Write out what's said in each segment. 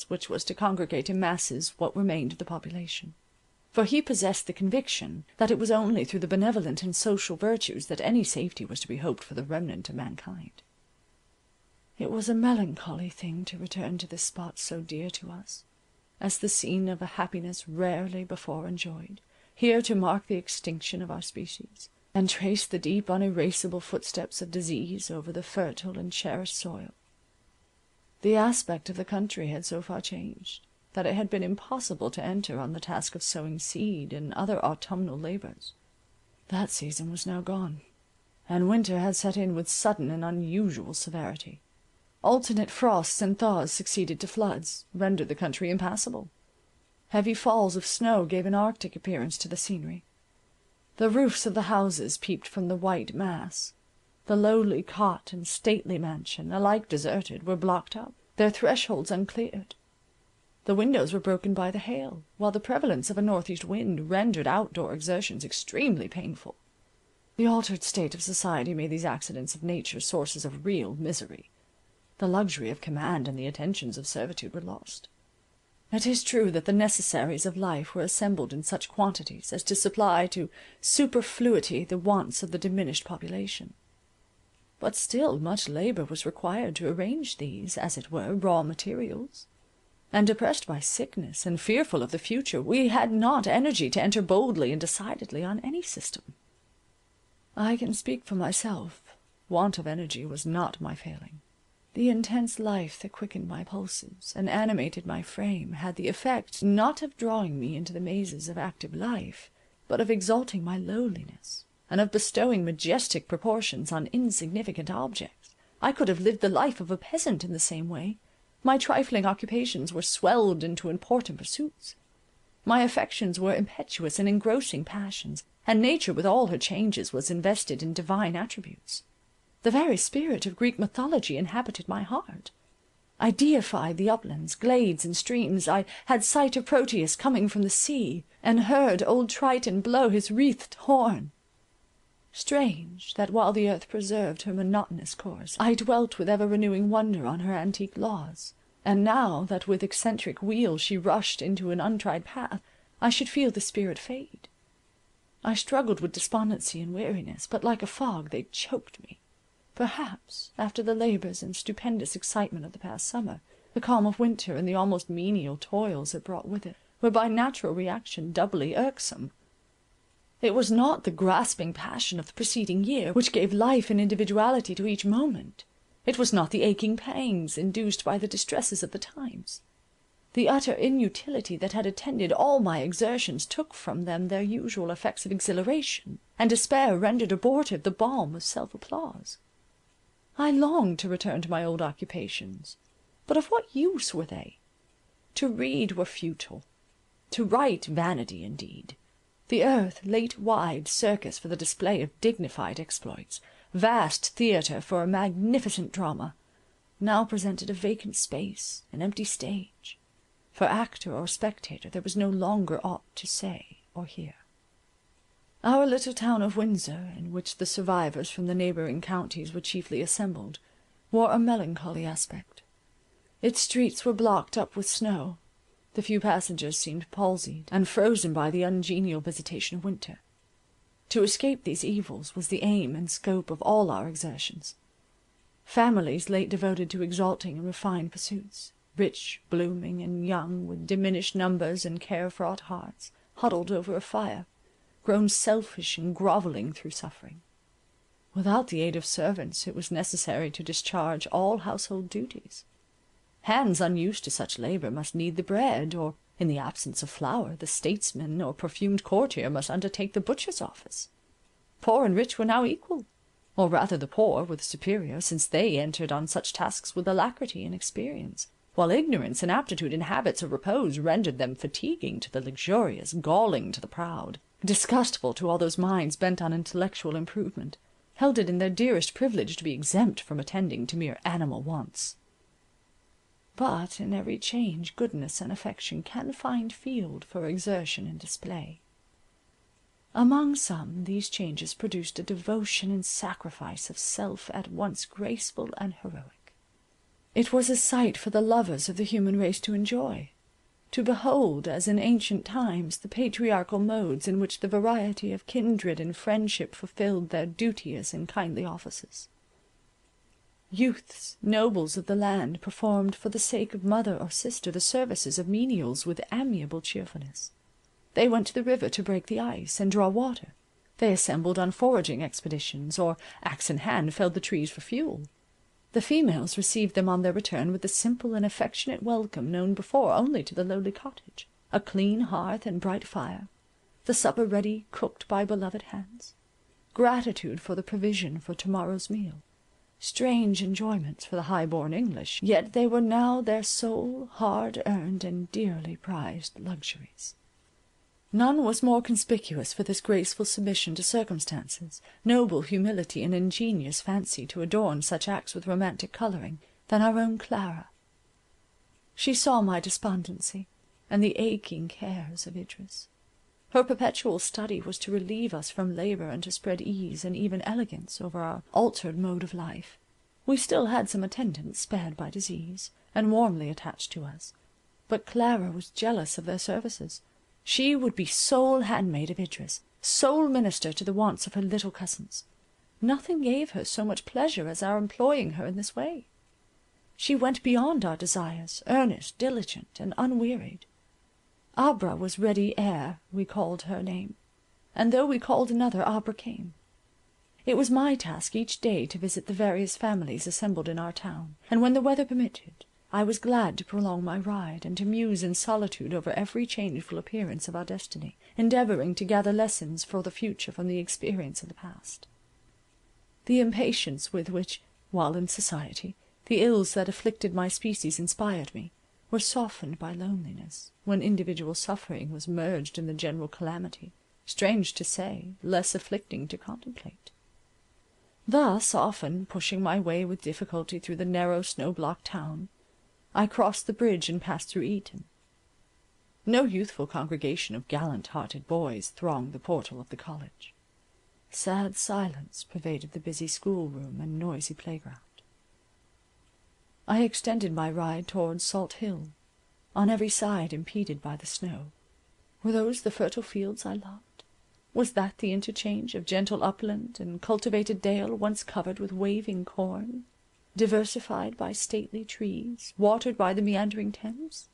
which was to congregate in masses what remained of the population. For he possessed the conviction that it was only through the benevolent and social virtues that any safety was to be hoped for the remnant of mankind. It was a melancholy thing to return to this spot so dear to us, as the scene of a happiness rarely before enjoyed, here to mark the extinction of our species, and trace the deep unerasable footsteps of disease over the fertile and cherished soil. The aspect of the country had so far changed, that it had been impossible to enter on the task of sowing seed and other autumnal labours. That season was now gone, and winter had set in with sudden and unusual severity. Alternate frosts and thaws succeeded to floods, rendered the country impassable. Heavy falls of snow gave an arctic appearance to the scenery. The roofs of the houses peeped from the white mass. The lowly cot and stately mansion, alike deserted, were blocked up, their thresholds uncleared. The windows were broken by the hail, while the prevalence of a northeast wind rendered outdoor exertions extremely painful. The altered state of society made these accidents of nature sources of real misery. The luxury of command and the attentions of servitude were lost. It is true that the necessaries of life were assembled in such quantities as to supply to superfluity the wants of the diminished population. But still much labour was required to arrange these, as it were, raw materials; and depressed by sickness, and fearful of the future, we had not energy to enter boldly and decidedly on any system. I can speak for myself. Want of energy was not my failing. The intense life that quickened my pulses, and animated my frame, had the effect, not of drawing me into the mazes of active life, but of exalting my lowliness, and of bestowing majestic proportions on insignificant objects. I could have lived the life of a peasant in the same way. My trifling occupations were swelled into important pursuits. My affections were impetuous and engrossing passions, and nature with all her changes was invested in divine attributes. The very spirit of Greek mythology inhabited my heart. I deified the uplands, glades, and streams. I had sight of Proteus coming from the sea, and heard old Triton blow his wreathed horn. Strange, that while the earth preserved her monotonous course, I dwelt with ever-renewing wonder on her antique laws, and now that with eccentric wheel she rushed into an untried path, I should feel the spirit fade. I struggled with despondency and weariness, but like a fog they choked me. Perhaps, after the labours and stupendous excitement of the past summer, the calm of winter and the almost menial toils it brought with it, were by natural reaction doubly irksome. It was not the grasping passion of the preceding year, which gave life and individuality to each moment. It was not the aching pangs induced by the distresses of the times. The utter inutility that had attended all my exertions took from them their usual effects of exhilaration, and despair rendered abortive the balm of self-applause. I longed to return to my old occupations, but of what use were they? To read were futile, to write vanity indeed. The earth, late wide circus for the display of dignified exploits, vast theatre for a magnificent drama, now presented a vacant space, an empty stage. For actor or spectator there was no longer aught to say or hear. Our little town of Windsor, in which the survivors from the neighbouring counties were chiefly assembled, wore a melancholy aspect. Its streets were blocked up with snow. The few passengers seemed palsied, and frozen by the ungenial visitation of winter. To escape these evils was the aim and scope of all our exertions. Families late devoted to exalting and refined pursuits, rich, blooming, and young, with diminished numbers and care-fraught hearts, huddled over a fire, grown selfish and grovelling through suffering. Without the aid of servants, it was necessary to discharge all household duties. Hands unused to such labour must knead the bread, or, in the absence of flour, the statesman or perfumed courtier must undertake the butcher's office. Poor and rich were now equal, or rather the poor were the superior, since they entered on such tasks with alacrity and experience, while ignorance, inaptitude, and habits of repose rendered them fatiguing to the luxurious, galling to the proud, disgustful to all those minds bent on intellectual improvement, held it in their dearest privilege to be exempt from attending to mere animal wants. But in every change goodness and affection can find field for exertion and display. Among some these changes produced a devotion and sacrifice of self at once graceful and heroic. It was a sight for the lovers of the human race to enjoy, to behold, as in ancient times, the patriarchal modes in which the variety of kindred and friendship fulfilled their duteous and kindly offices. Youths, nobles of the land, performed for the sake of mother or sister the services of menials with amiable cheerfulness. They went to the river to break the ice and draw water. They assembled on foraging expeditions, or, axe in hand, felled the trees for fuel. The females received them on their return with the simple and affectionate welcome known before only to the lowly cottage, a clean hearth and bright fire, the supper ready cooked by beloved hands, gratitude for the provision for tomorrow's meal. Strange enjoyments for the high-born English, yet they were now their sole, hard-earned, and dearly prized luxuries. None was more conspicuous for this graceful submission to circumstances, noble humility, and ingenious fancy to adorn such acts with romantic colouring, than our own Clara. She saw my despondency, and the aching cares of Idris. Her perpetual study was to relieve us from labour and to spread ease and even elegance over our altered mode of life. We still had some attendants spared by disease, and warmly attached to us, but Clara was jealous of their services. She would be sole handmaid of Idris, sole minister to the wants of her little cousins. Nothing gave her so much pleasure as our employing her in this way. She went beyond our desires, earnest, diligent, and unwearied. Abra was ready ere we called her name, and though we called another, Abra came. It was my task each day to visit the various families assembled in our town, and when the weather permitted, I was glad to prolong my ride, and to muse in solitude over every changeful appearance of our destiny, endeavouring to gather lessons for the future from the experience of the past. The impatience with which, while in society, the ills that afflicted my species inspired me, were softened by loneliness, when individual suffering was merged in the general calamity, strange to say, less afflicting to contemplate. Thus, often pushing my way with difficulty through the narrow snow-blocked town, I crossed the bridge and passed through Eton. No youthful congregation of gallant-hearted boys thronged the portal of the college. Sad silence pervaded the busy schoolroom and noisy playground. I extended my ride towards Salt Hill, on every side impeded by the snow. Were those the fertile fields I loved? Was that the interchange of gentle upland and cultivated dale once covered with waving corn, diversified by stately trees, watered by the meandering Thames?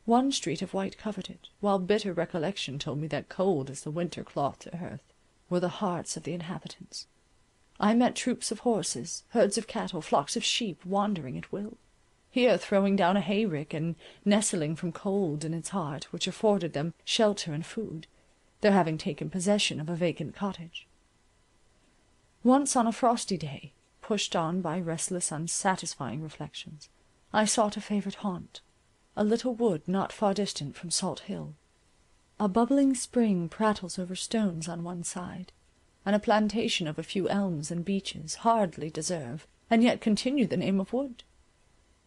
One street of white covered it, while bitter recollection told me that cold as the winter-clothed earth were the hearts of the inhabitants. I met troops of horses, herds of cattle, flocks of sheep, wandering at will, here throwing down a hayrick and nestling from cold in its heart, which afforded them shelter and food, their having taken possession of a vacant cottage. Once on a frosty day, pushed on by restless, unsatisfying reflections, I sought a favourite haunt, a little wood not far distant from Salt Hill. A bubbling spring prattles over stones on one side, and a plantation of a few elms and beeches hardly deserve, and yet continue the name of wood.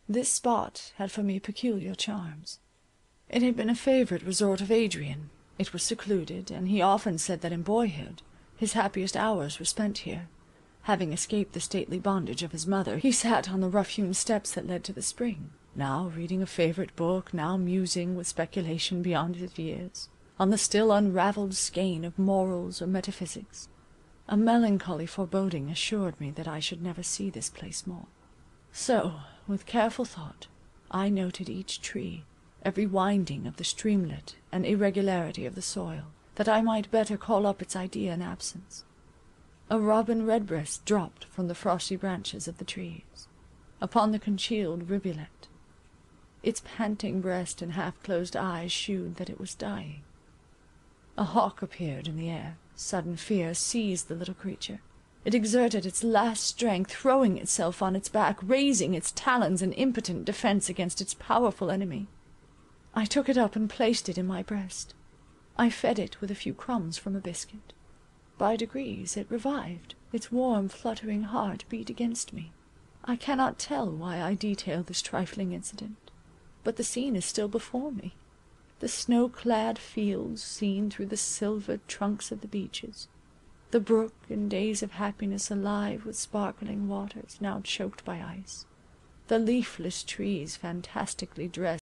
This spot had for me peculiar charms. It had been a favourite resort of Adrian. It was secluded, and he often said that in boyhood his happiest hours were spent here. Having escaped the stately bondage of his mother, he sat on the rough-hewn steps that led to the spring, now reading a favourite book, now musing with speculation beyond his years, on the still unravelled skein of morals or metaphysics. A melancholy foreboding assured me that I should never see this place more. So, with careful thought, I noted each tree, every winding of the streamlet and irregularity of the soil, that I might better call up its idea in absence. A robin redbreast dropped from the frosty branches of the trees, upon the congealed rivulet. Its panting breast and half-closed eyes shewed that it was dying. A hawk appeared in the air. Sudden fear seized the little creature. It exerted its last strength, throwing itself on its back, raising its talons in impotent defence against its powerful enemy. I took it up and placed it in my breast. I fed it with a few crumbs from a biscuit. By degrees it revived. Its warm, fluttering heart beat against me. I cannot tell why I detail this trifling incident, but the scene is still before me. The snow-clad fields seen through the silvered trunks of the beeches, the brook in days of happiness alive with sparkling waters, now choked by ice, the leafless trees fantastically dressed